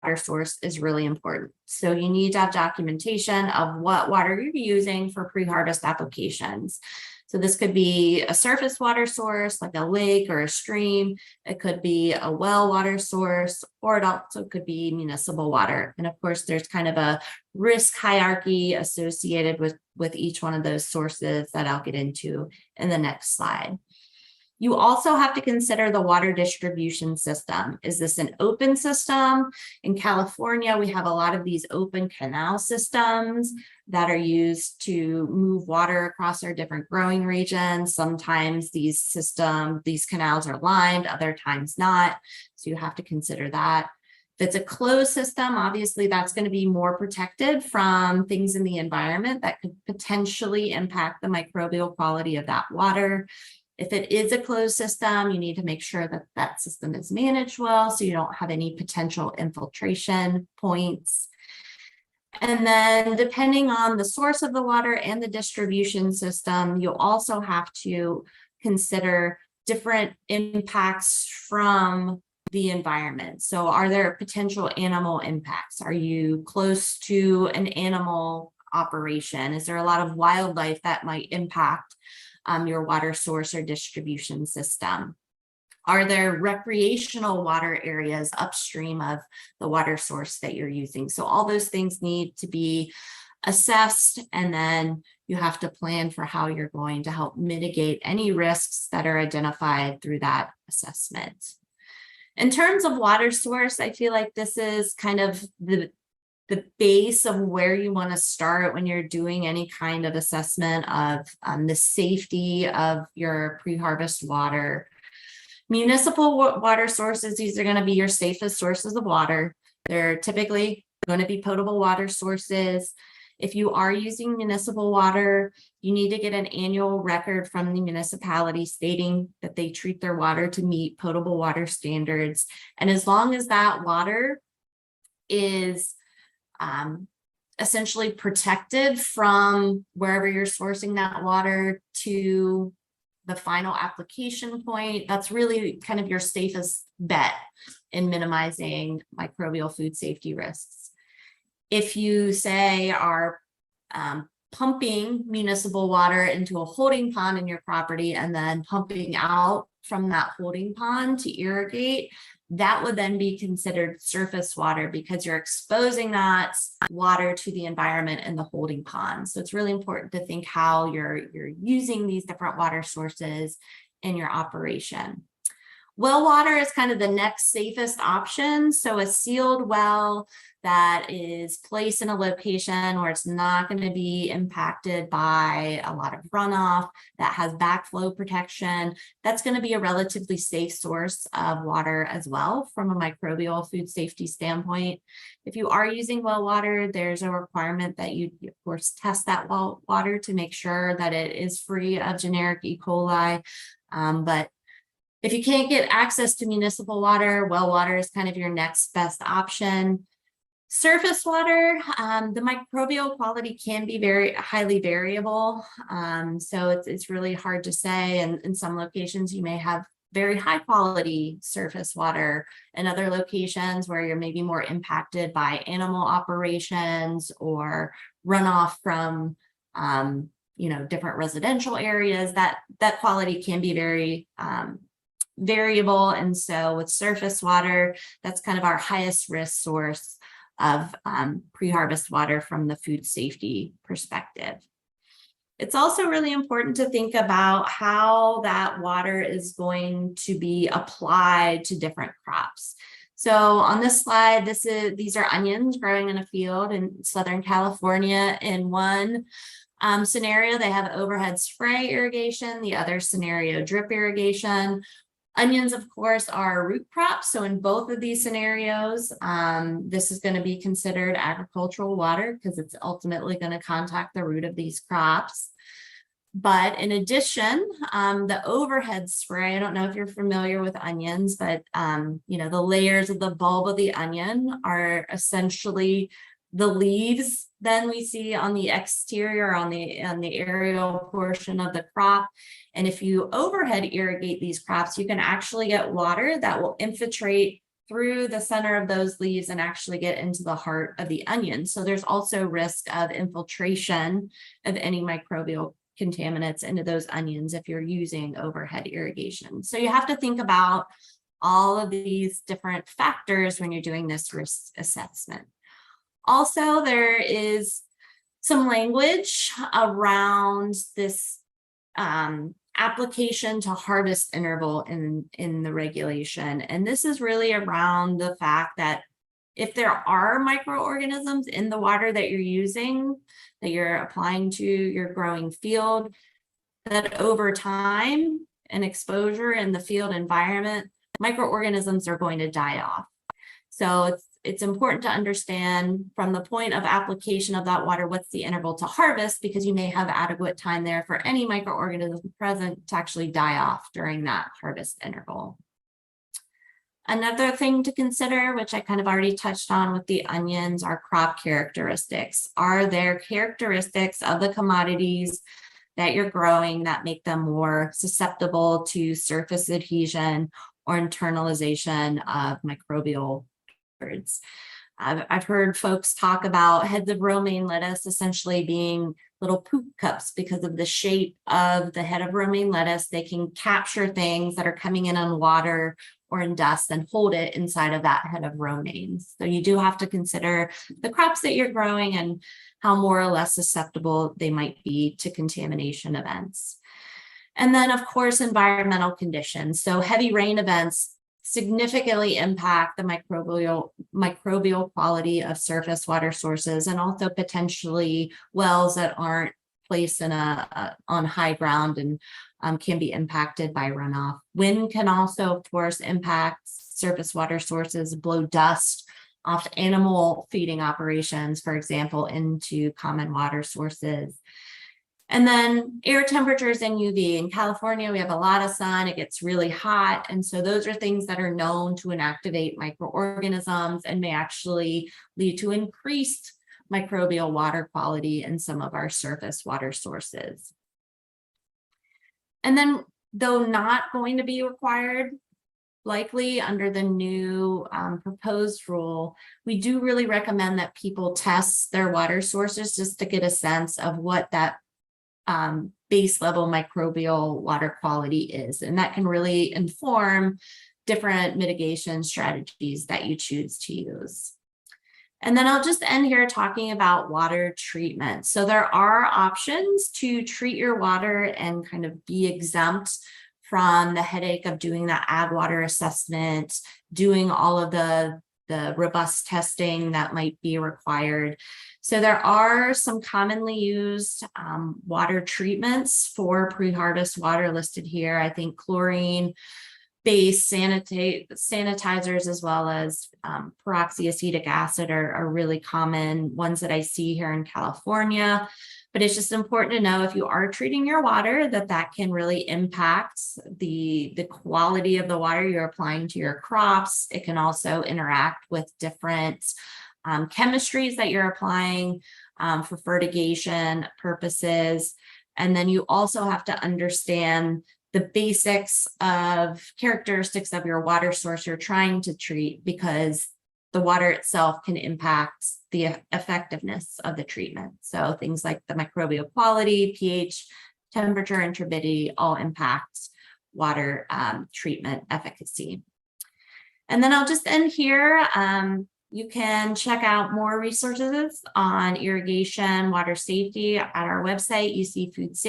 water source is really important. So you need to have documentation of what water you're using for pre-harvest applications. So this could be a surface water source like a lake or a stream. It could be a well water source, or it also could be municipal water. And of course, there's kind of a risk hierarchy associated with each one of those sources that I'll get into in the next slide. You also have to consider the water distribution system. Is this an open system? In California, we have a lot of these open canal systems that are used to move water across our different growing regions. Sometimes these canals are lined, other times not. So you have to consider that. If it's a closed system, obviously that's going to be more protected from things in the environment that could potentially impact the microbial quality of that water. If it is a closed system, you need to make sure that that system is managed well so you don't have any potential infiltration points. And then depending on the source of the water and the distribution system, you'll also have to consider different impacts from the environment. So are there potential animal impacts? Are you close to an animal operation? Is there a lot of wildlife that might impact your water source or distribution system? Are there recreational water areas upstream of the water source that you're using? So all those things need to be assessed, and then you have to plan for how you're going to help mitigate any risks that are identified through that assessment. In terms of water source, I feel like this is kind of the base of where you want to start when you're doing any kind of assessment of the safety of your pre-harvest water. Municipal water sources, these are going to be your safest sources of water. They're typically going to be potable water sources. If you are using municipal water, you need to get an annual record from the municipality stating that they treat their water to meet potable water standards. And as long as that water is essentially protected from wherever you're sourcing that water to the final application point, that's really kind of your safest bet in minimizing microbial food safety risks. If you say are pumping municipal water into a holding pond in your property and then pumping out from that holding pond to irrigate, that would then be considered surface water because you're exposing that water to the environment in the holding pond. So it's really important to think how you're using these different water sources in your operation. Well water is kind of the next safest option. So a sealed well that is placed in a location where it's not going to be impacted by a lot of runoff, that has backflow protection, that's going to be a relatively safe source of water as well from a microbial food safety standpoint. If you are using well water, there's a requirement that you, of course, test that well water to make sure that it is free of generic E. coli. But if you can't get access to municipal water, well water is kind of your next best option. Surface water, the microbial quality can be very highly variable. So it's really hard to say. And in some locations, you may have very high quality surface water, and other locations where you're maybe more impacted by animal operations or runoff from different residential areas, that quality can be very variable. And so with surface water, that's kind of our highest risk source of pre-harvest water from the food safety perspective. It's also really important to think about how that water is going to be applied to different crops. So on this slide, these are onions growing in a field in Southern California. In one scenario, they have overhead spray irrigation, the other scenario, drip irrigation. Onions, of course, are root crops. So in both of these scenarios, this is going to be considered agricultural water because it's ultimately going to contact the root of these crops. But in addition, the overhead spray, I don't know if you're familiar with onions, but the layers of the bulb of the onion are essentially the leaves then we see on the exterior, on the aerial portion of the crop. And if you overhead irrigate these crops, you can actually get water that will infiltrate through the center of those leaves and actually get into the heart of the onion. So there's also risk of infiltration of any microbial contaminants into those onions if you're using overhead irrigation. So you have to think about all of these different factors when you're doing this risk assessment. Also, there is some language around this application to harvest interval in the regulation. And this is really around the fact that if there are microorganisms in the water that you're using, that you're applying to your growing field, that over time and exposure in the field environment, microorganisms are going to die off. So it's important to understand from the point of application of that water, what's the interval to harvest, because you may have adequate time there for any microorganism present to actually die off during that harvest interval. Another thing to consider, which I kind of already touched on with the onions, are crop characteristics. Are there characteristics of the commodities that you're growing that make them more susceptible to surface adhesion or internalization of microbial birds? I've heard folks talk about heads of romaine lettuce essentially being little poop cups because of the shape of the head of romaine lettuce. They can capture things that are coming in on water or in dust and hold it inside of that head of romaine. So you do have to consider the crops that you're growing and how more or less susceptible they might be to contamination events. And then, of course, environmental conditions. So heavy rain events significantly impact the microbial quality of surface water sources, and also potentially wells that aren't placed in on high ground and can be impacted by runoff. Wind can also, of course, impact surface water sources, blow dust off animal feeding operations, for example, into common water sources. And then air temperatures and UV. In California, we have a lot of sun, it gets really hot. And so those are things that are known to inactivate microorganisms and may actually lead to increased microbial water quality in some of our surface water sources. And then, though not going to be required, likely under the new proposed rule, we do really recommend that people test their water sources just to get a sense of what that base level microbial water quality is. And that can really inform different mitigation strategies that you choose to use. And then I'll just end here talking about water treatment. So there are options to treat your water and kind of be exempt from the headache of doing that ag water assessment, doing all of the robust testing that might be required. So there are some commonly used water treatments for pre-harvest water listed here. I think chlorine-based sanitizers as well as peroxyacetic acid are really common ones that I see here in California. But it's just important to know if you are treating your water that can really impact the quality of the water you're applying to your crops. It can also interact with different chemistries that you're applying for fertigation purposes. And then you also have to understand the basics of characteristics of your water source you're trying to treat, because the water itself can impact the effectiveness of the treatment. So things like the microbial quality, pH, temperature, and turbidity all impact water treatment efficacy. And then I'll just end here. You can check out more resources on irrigation, water safety at our website, UC Food Safety.